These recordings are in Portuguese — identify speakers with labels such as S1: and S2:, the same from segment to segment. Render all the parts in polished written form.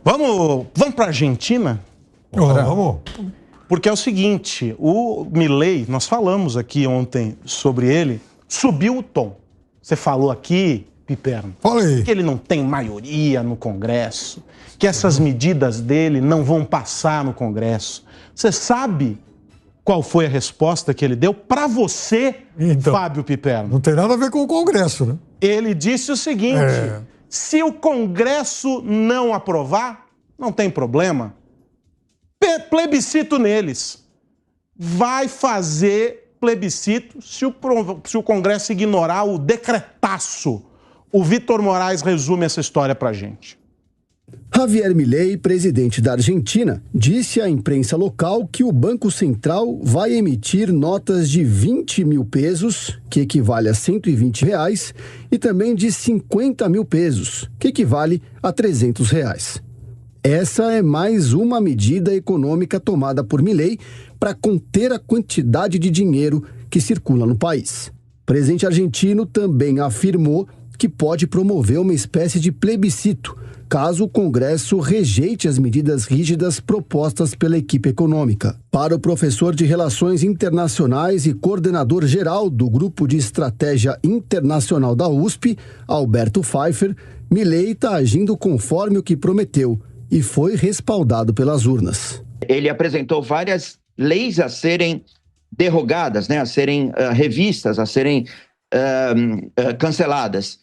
S1: Vamos para a Argentina?
S2: Vamos.
S1: Porque é o seguinte, o Milei, nós falamos aqui ontem sobre ele, subiu o tom. Você falou aqui, Piperno,
S2: Falei.
S1: que ele não tem maioria no Congresso, que essas medidas dele não vão passar no Congresso. Você sabe qual foi a resposta que ele deu para você,
S2: Então,
S1: Fábio Piperno?
S2: Não tem nada a ver com o Congresso, né?
S1: Ele disse o seguinte, se o Congresso não aprovar, não tem problema, plebiscito neles. Vai fazer plebiscito se o Congresso ignorar o decretaço. O Vitor Moraes resume essa história pra gente.
S3: Javier Milei, presidente da Argentina, disse à imprensa local que o Banco Central vai emitir notas de 20 mil pesos, que equivale a R$120, e também de 50 mil pesos, que equivale a R$300. Essa é mais uma medida econômica tomada por Milei para conter a quantidade de dinheiro que circula no país. O presidente argentino também afirmou que pode promover uma espécie de plebiscito, caso o Congresso rejeite as medidas rígidas propostas pela equipe econômica. Para o professor de Relações Internacionais e coordenador geral do Grupo de Estratégia Internacional da USP, Alberto Pfeiffer, Milei está agindo conforme o que prometeu e foi respaldado pelas urnas.
S4: Ele apresentou várias leis a serem derrogadas, né, a serem revistas, a serem canceladas.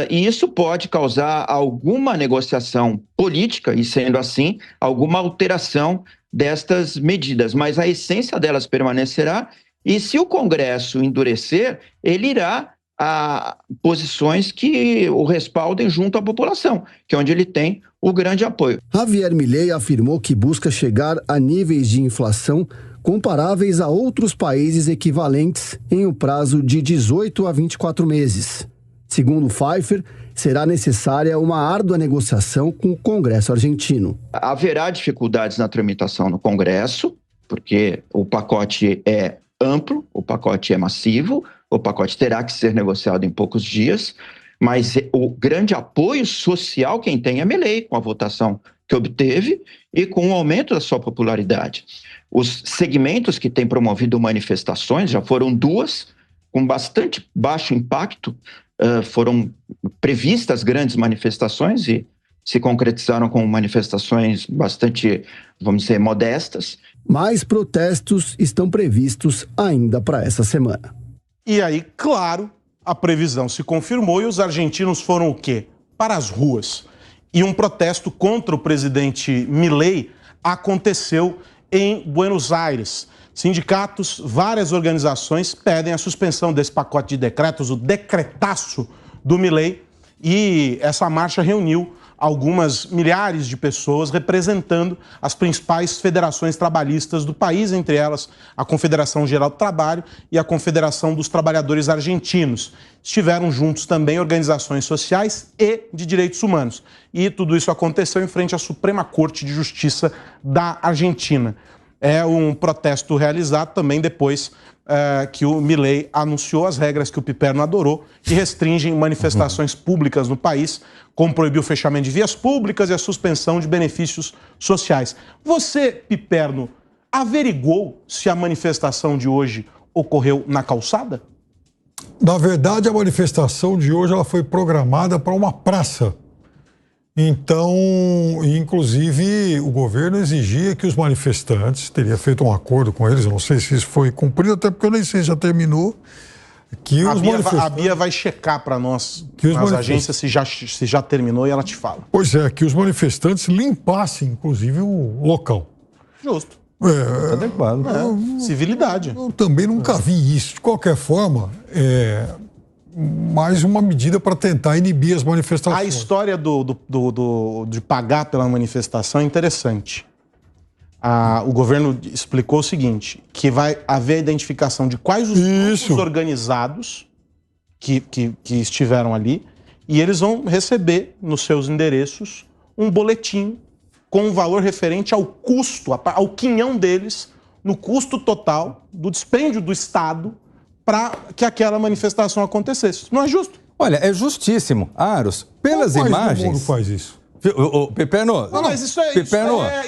S4: E isso pode causar alguma negociação política, e sendo assim, alguma alteração destas medidas. Mas a essência delas permanecerá, e se o Congresso endurecer, ele irá a posições que o respaldem junto à população, que é onde ele tem o grande apoio.
S3: Javier Milei afirmou que busca chegar a níveis de inflação comparáveis a outros países equivalentes em um prazo de 18 a 24 meses. Segundo Pfeiffer, será necessária uma árdua negociação com o Congresso argentino.
S4: Haverá dificuldades na tramitação no Congresso, porque o pacote é amplo, o pacote é massivo, o pacote terá que ser negociado em poucos dias, mas o grande apoio social quem tem é Milei, com a votação que obteve e com o aumento da sua popularidade. Os segmentos que têm promovido manifestações, já foram 2, com bastante baixo impacto, foram previstas grandes manifestações e se concretizaram com manifestações bastante, vamos dizer, modestas.
S3: Mais protestos estão previstos ainda para essa semana.
S1: E aí, claro, a previsão se confirmou e os argentinos foram o quê? Para as ruas. E um protesto contra o presidente Milei aconteceu em Buenos Aires. Sindicatos, várias organizações pedem a suspensão desse pacote de decretos, o decretaço do Milei, e essa marcha reuniu algumas milhares de pessoas representando as principais federações trabalhistas do país, entre elas a Confederação Geral do Trabalho e a Confederação dos Trabalhadores Argentinos. Estiveram juntos também organizações sociais e de direitos humanos. E tudo isso aconteceu em frente à Suprema Corte de Justiça da Argentina. É um protesto realizado também depois que o Milei anunciou as regras que o Piperno adorou, que restringem manifestações públicas no país, como proibir o fechamento de vias públicas e a suspensão de benefícios sociais. Você, Piperno, averigou se a manifestação de hoje ocorreu na calçada?
S2: Na verdade, a manifestação de hoje ela foi programada para uma praça. Então, inclusive, o governo exigia que os manifestantes, teria feito um acordo com eles, eu não sei se isso foi cumprido, até porque eu nem sei se já terminou, que os manifestantes...
S1: A Bia vai checar para nós, nas agências, se já terminou e ela te fala.
S2: Pois é, que os manifestantes limpassem, inclusive, o local.
S1: Justo.
S5: Adequado.
S1: Civilidade.
S2: Eu também nunca vi isso. De qualquer forma, mais uma medida para tentar inibir as manifestações.
S1: A história de pagar pela manifestação é interessante. O governo explicou o seguinte, que vai haver a identificação de quais os grupos organizados que estiveram ali e eles vão receber nos seus endereços um boletim com um valor referente ao custo, ao quinhão deles, no custo total do dispêndio do Estado para que aquela manifestação acontecesse. Não é justo?
S5: Olha, é justíssimo. Aros, pelas imagens...
S2: Qual país do mundo faz isso?
S5: Pepeno.
S1: Não, mas isso é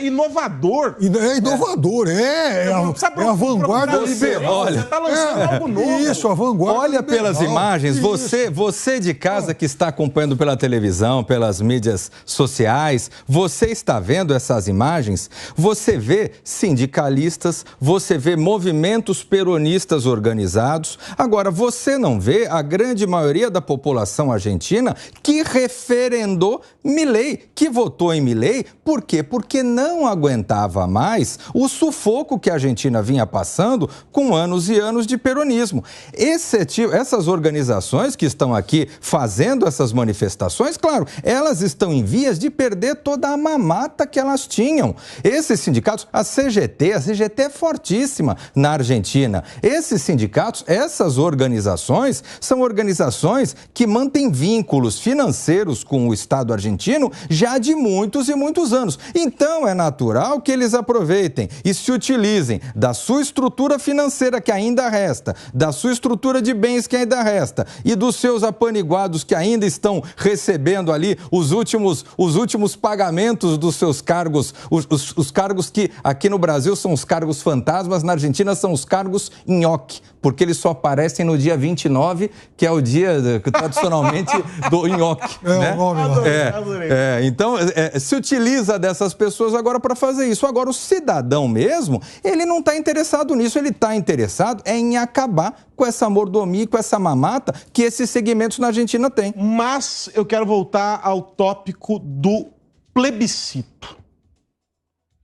S1: inovador.
S2: É inovador, é a vanguarda liberal.
S1: Olha, você está lançando algo novo.
S2: Isso, a vanguarda
S5: Olha
S2: liberal.
S5: pelas imagens, você de casa que está acompanhando pela televisão, pelas mídias sociais, você está vendo essas imagens? Você vê sindicalistas, você vê movimentos peronistas organizados. Agora, você não vê a grande maioria da população argentina que referendou Milei, que votou em Milei. Por quê? Porque não aguentava mais o sufoco que a Argentina vinha passando com anos e anos de peronismo. Essas organizações que estão aqui fazendo essas manifestações, claro, elas estão em vias de perder toda a mamata que elas tinham. Esses sindicatos, a CGT é fortíssima na Argentina. Esses sindicatos, essas organizações, são organizações que mantêm vínculos financeiros com o Estado argentino já de muitos e muitos anos. Então, é natural que eles aproveitem e se utilizem da sua estrutura financeira que ainda resta, da sua estrutura de bens que ainda resta e dos seus apaniguados que ainda estão recebendo ali os últimos pagamentos dos seus cargos, os cargos que aqui no Brasil são os cargos fantasmas, na Argentina são os cargos nhoque, porque eles só aparecem no dia 29, que é o dia tradicionalmente do nhoque. Né?
S2: O nome lá.
S5: Então, se utiliza dessas pessoas agora para fazer isso. Agora, o cidadão mesmo, ele não está interessado nisso, ele está interessado em acabar com essa mordomia, com essa mamata que esses segmentos na Argentina têm.
S1: Mas eu quero voltar ao tópico do plebiscito.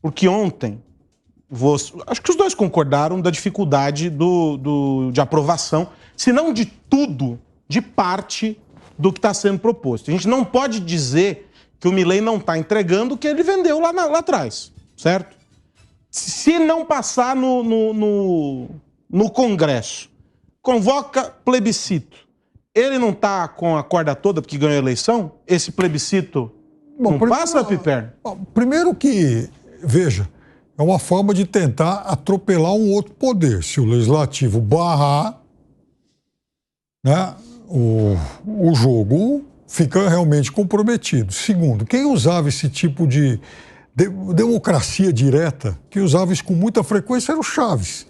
S1: Porque ontem, acho que os dois concordaram da dificuldade de aprovação, se não de tudo, de parte do que está sendo proposto. A gente não pode dizer que o Milei não está entregando o que ele vendeu lá atrás, certo? Se não passar no Congresso, convoca plebiscito. Ele não está com a corda toda porque ganhou a eleição? Esse plebiscito não passa, Piperno?
S2: Primeiro que, veja, é uma forma de tentar atropelar um outro poder. Se o legislativo barrar, né, o jogo fica realmente comprometido. Segundo, quem usava esse tipo de democracia direta, quem usava isso com muita frequência era o Chaves.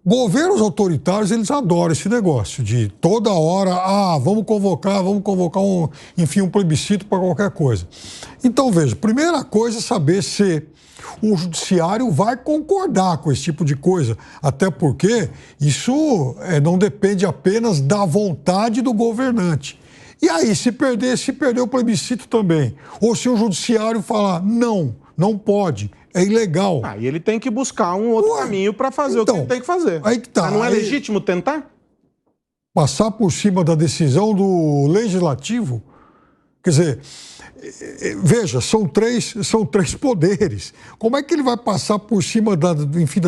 S2: Governos autoritários, eles adoram esse negócio de toda hora, vamos convocar um plebiscito para qualquer coisa. Então, veja, primeira coisa é saber se o judiciário vai concordar com esse tipo de coisa, até porque isso não depende apenas da vontade do governante. E aí, se perder o plebiscito também, ou se o judiciário falar não pode, é ilegal.
S1: E ele tem que buscar um outro caminho para fazer o que ele tem que fazer.
S2: Aí que tá.
S1: Mas não é legítimo tentar?
S2: Passar por cima da decisão do legislativo? Quer dizer, veja, são três poderes. Como é que ele vai passar por cima da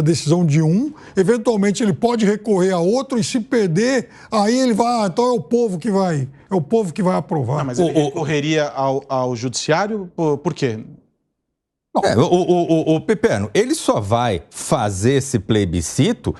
S2: decisão de um? Eventualmente ele pode recorrer a outro e se perder, aí ele vai, então é o povo que vai aprovar.
S1: Mas ele recorreria ao judiciário? Por quê?
S5: O Pepeno, ele só vai fazer esse plebiscito,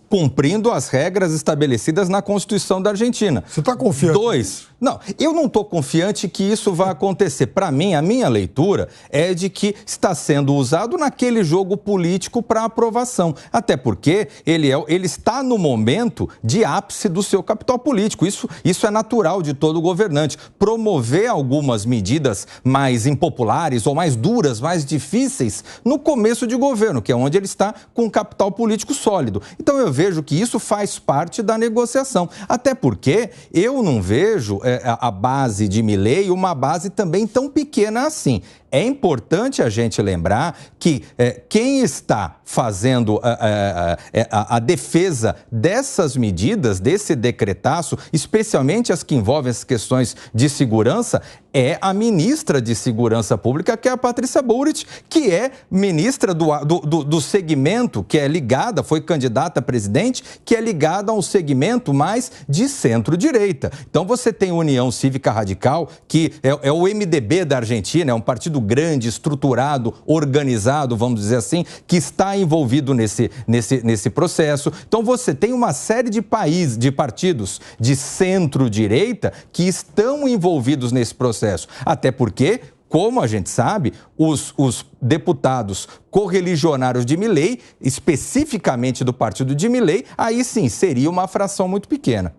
S5: cumprindo as regras estabelecidas na Constituição da Argentina.
S2: Você está confiante?
S5: 2, não, eu não estou confiante que isso vai acontecer. Para mim, a minha leitura é de que está sendo usado naquele jogo político para aprovação. Até porque ele está no momento de ápice do seu capital político. Isso é natural de todo governante. Promover algumas medidas mais impopulares ou mais duras, mais difíceis, no começo de governo, que é onde ele está com um capital político sólido. Então eu vejo que isso faz parte da negociação. Até porque eu não vejo a base de Milei uma base também tão pequena assim. É importante a gente lembrar que quem está fazendo a defesa dessas medidas, desse decretaço, especialmente as que envolvem as questões de segurança, é a ministra de Segurança Pública, que é a Patrícia Bullrich, que é ministra do segmento, que é ligada, foi candidata a presidente, que é ligada a um segmento mais de centro-direita. Então você tem União Cívica Radical, que é o MDB da Argentina, é um partido grande, estruturado, organizado, vamos dizer assim, que está envolvido nesse processo. Então você tem uma série de partidos de centro-direita que estão envolvidos nesse processo. Até porque, como a gente sabe, os deputados correligionários de Milei, especificamente do partido de Milei, aí sim seria uma fração muito pequena.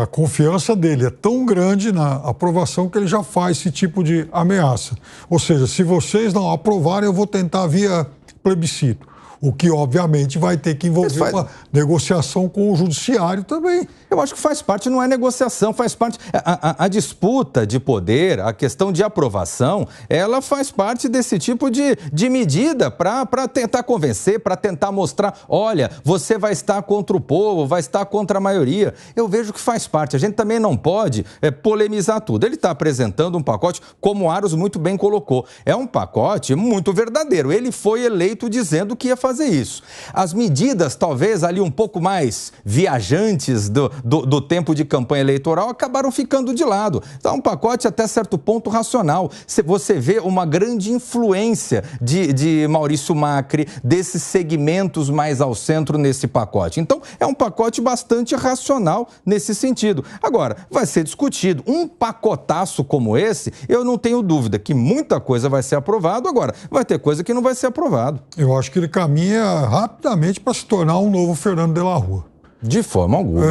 S2: A confiança dele é tão grande na aprovação que ele já faz esse tipo de ameaça. Ou seja, se vocês não aprovarem, eu vou tentar via plebiscito. O que, obviamente, vai ter que envolver uma negociação com o judiciário também.
S5: Eu acho que faz parte, não é negociação, faz parte... A disputa de poder, a questão de aprovação, ela faz parte desse tipo de medida para tentar convencer, para tentar mostrar, olha, você vai estar contra o povo, vai estar contra a maioria. Eu vejo que faz parte. A gente também não pode polemizar tudo. Ele está apresentando um pacote, como o Aros muito bem colocou. É um pacote muito verdadeiro. Ele foi eleito dizendo que ia fazer isso. As medidas, talvez, ali um pouco mais viajantes do tempo de campanha eleitoral, acabaram ficando de lado. Então, é um pacote até certo ponto racional. Você vê uma grande influência de Maurício Macri, desses segmentos mais ao centro nesse pacote. Então, é um pacote bastante racional nesse sentido. Agora, vai ser discutido. Um pacotaço como esse, eu não tenho dúvida que muita coisa vai ser aprovado. Agora, vai ter coisa que não vai ser aprovado.
S2: Eu acho que ele caminha rapidamente para se tornar um novo Fernando de la Rua.
S5: De forma alguma.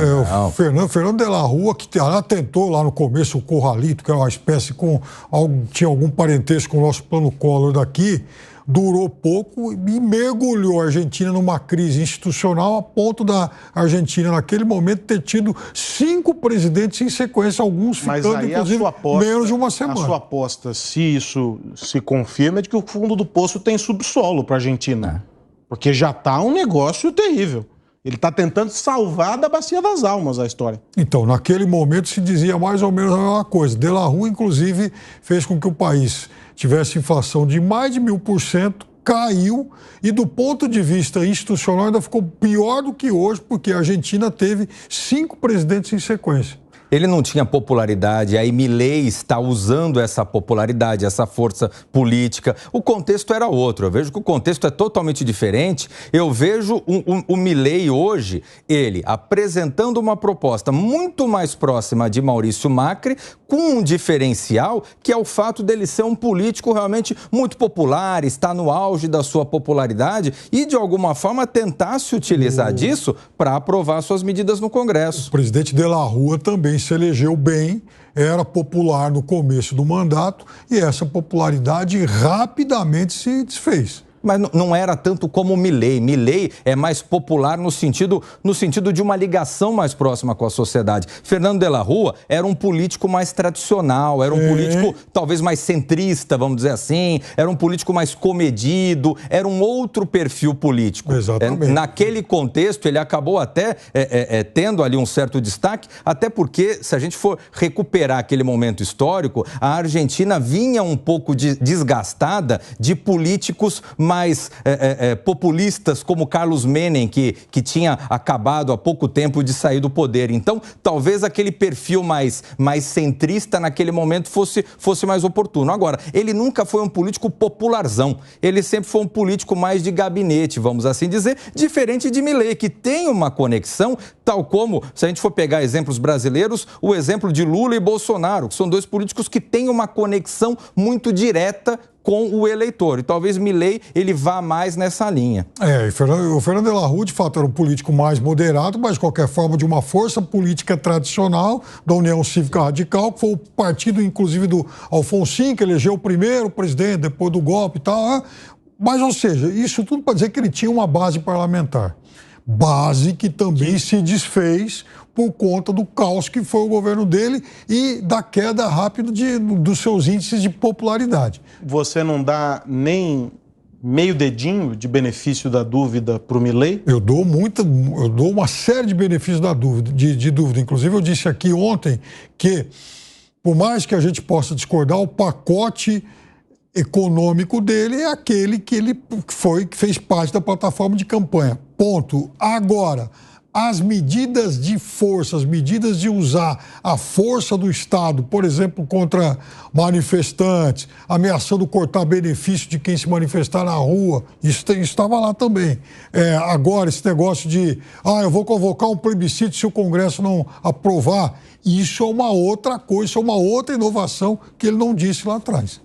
S2: O Fernando de la Rua, que tentou lá no começo o Corralito, que é uma espécie tinha algum parentesco com o nosso plano Collor daqui, durou pouco e mergulhou a Argentina numa crise institucional a ponto da Argentina, naquele momento, ter tido 5 presidentes em sequência, alguns ficando, inclusive, menos de uma semana.
S1: A sua aposta, se isso se confirma, é de que o fundo do poço tem subsolo para a Argentina. Porque já está um negócio terrível. Ele está tentando salvar da bacia das almas a história.
S2: Então, naquele momento se dizia mais ou menos a mesma coisa. De la Rua, inclusive, fez com que o país tivesse inflação de mais de 1000%, caiu e, do ponto de vista institucional, ainda ficou pior do que hoje, porque a Argentina teve 5 presidentes em sequência.
S5: Ele não tinha popularidade, aí Milei está usando essa popularidade, essa força política. O contexto era outro, eu vejo que o contexto é totalmente diferente. Eu vejo o Milei hoje, ele apresentando uma proposta muito mais próxima de Maurício Macri, com um diferencial que é o fato dele ser um político realmente muito popular, está no auge da sua popularidade e, de alguma forma, tentar se utilizar disso para aprovar suas medidas no Congresso.
S2: O presidente de la Rua também se elegeu bem, era popular no começo do mandato e essa popularidade rapidamente se desfez.
S5: Mas não era tanto como o Milei. Milei é mais popular no sentido de uma ligação mais próxima com a sociedade. Fernando de la Rua era um político mais tradicional, era um político talvez mais centrista, vamos dizer assim, era um político mais comedido, era um outro perfil político.
S2: Exatamente.
S5: Naquele contexto, ele acabou até tendo ali um certo destaque, até porque, se a gente for recuperar aquele momento histórico, a Argentina vinha um pouco desgastada de políticos mais populistas, como Carlos Menem, que tinha acabado há pouco tempo de sair do poder. Então, talvez aquele perfil mais centrista naquele momento fosse mais oportuno. Agora, ele nunca foi um político popularzão. Ele sempre foi um político mais de gabinete, vamos assim dizer, diferente de Milei, que tem uma conexão, tal como, se a gente for pegar exemplos brasileiros, o exemplo de Lula e Bolsonaro, que são 2 políticos que têm uma conexão muito direta com o eleitor. E talvez Milei, ele vá mais nessa linha.
S2: O Fernando de la Rua, de fato, era um político mais moderado, mas, de qualquer forma, de uma força política tradicional da União Cívica Radical, que foi o partido, inclusive, do Alfonsin, que elegeu o primeiro presidente, depois do golpe e tal. Mas, ou seja, isso tudo para dizer que ele tinha uma base parlamentar. Base que também se desfez por conta do caos que foi o governo dele e da queda rápida dos seus índices de popularidade.
S1: Você não dá nem meio dedinho de benefício da dúvida para o Milei?
S2: Eu dou uma série de benefícios da dúvida, de dúvida. Inclusive, eu disse aqui ontem que, por mais que a gente possa discordar, o pacote econômico dele é aquele que que fez parte da plataforma de campanha. Ponto. Agora, as medidas de força, as medidas de usar a força do Estado, por exemplo, contra manifestantes, ameaçando cortar benefício de quem se manifestar na rua, isso estava lá também. Agora, esse negócio de, eu vou convocar um plebiscito se o Congresso não aprovar, isso é uma outra coisa, isso é uma outra inovação que ele não disse lá atrás.